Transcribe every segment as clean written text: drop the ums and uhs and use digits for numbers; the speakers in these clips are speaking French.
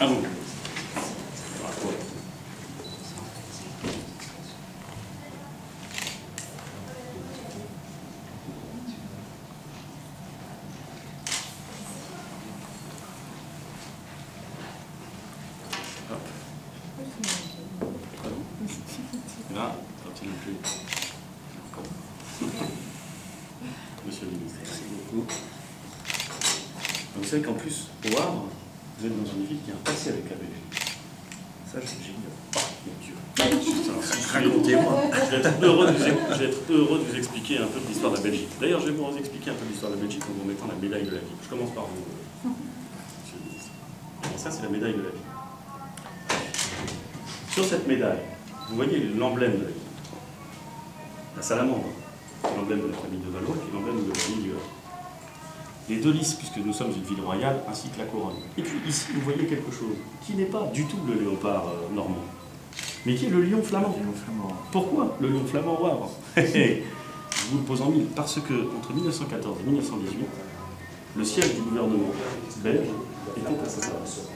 À vous. Là, continue plus. Monsieur le ministre, merci beaucoup. Vous savez qu'en plus, au Havre, vous êtes dans une ville qui a un passé avec la Belgique. Ça, j'ignore. Oh, mon Dieu. Racontez-moi. Je vais être heureux de vous expliquer un peu de l'histoire de la Belgique. D'ailleurs, je vais vous expliquer un peu de l'histoire de la Belgique en vous mettant la médaille de la vie. Je commence par vous, monsieur le ministre. Alors, ça, c'est la médaille de la vie. Sur cette médaille, vous voyez l'emblème de la ville. La salamandre, l'emblème de la famille de Valois, et l'emblème de la famille du Havre. Les deux lys, puisque nous sommes une ville royale, ainsi que la couronne. Et puis ici, vous voyez quelque chose qui n'est pas du tout le léopard normand, mais qui est le lion flamand. Pourquoi le lion flamand au Havre? Je vous le pose en mille. Parce que entre 1914 et 1918, le siège du gouvernement belge était à Saint-Adresse.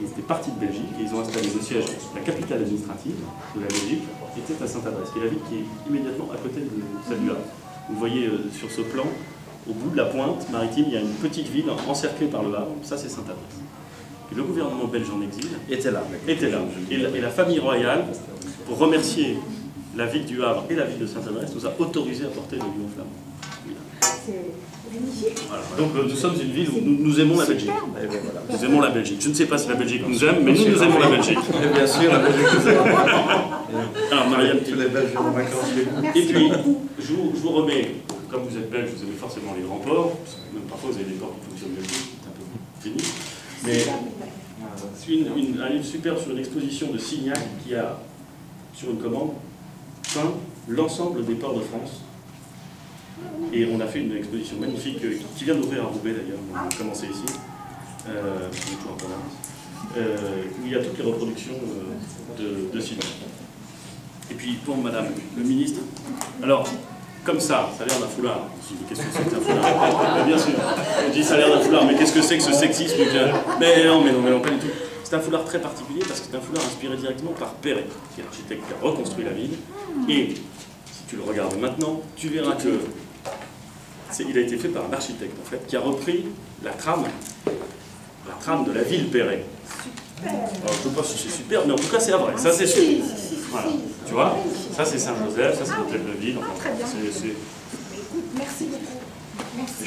Ils étaient partis de Belgique et ils ont installé le siège, la capitale administrative de la Belgique était à Saint-Adresse, qui est la ville qui est immédiatement à côté de celle du Havre. Vous voyez sur ce plan, au bout de la pointe maritime, il y a une petite ville encerclée par le Havre, ça c'est Saint-Adresse. Et le gouvernement belge en exil était là. Et la famille royale, pour remercier la ville du Havre et la ville de Saint-Adresse, nous a autorisé à porter le lion flamand. Voilà. Donc nous sommes une ville où nous aimons la Belgique. Nous aimons la Belgique. Je ne sais pas si la Belgique nous aime, mais nous aimons la Belgique. Et bien sûr, la Belgique nous aime. Alors Marianne, tous les Belges en vacances. et puis je vous remets, comme vous êtes belge, vous aimez forcément les grands ports, même parfois vous avez des ports qui fonctionnent bien, c'est un peu fini. Mais un livre superbe sur une exposition de Signac qui a, sur une commande, peint l'ensemble des ports de France. Et on a fait une exposition magnifique qui vient d'ouvrir à Roubaix d'ailleurs, on a commencé ici, on est toujours en Provence, où il y a toutes les reproductions de Signac. Et puis pour Madame le ministre, alors comme ça a l'air d'un foulard. Je me dis, qu'est-ce que c'est que un foulard? Mais bien sûr, on dit ça a l'air d'un foulard, mais qu'est-ce que c'est que ce sexisme? Mais non, pas du tout. C'est un foulard très particulier parce que c'est un foulard inspiré directement par Perret, qui est l'architecte qui a reconstruit la ville. Et si tu le regardes maintenant, tu verras que il a été fait par un architecte en fait, qui a repris la trame de la ville Perret. Alors, je ne sais pas si c'est super, mais en tout cas c'est vrai, ça c'est sûr. Voilà. Tu vois, ça c'est Saint-Joseph, ça c'est l'hôtel de ville. Enfin, très bien. Merci beaucoup. Merci.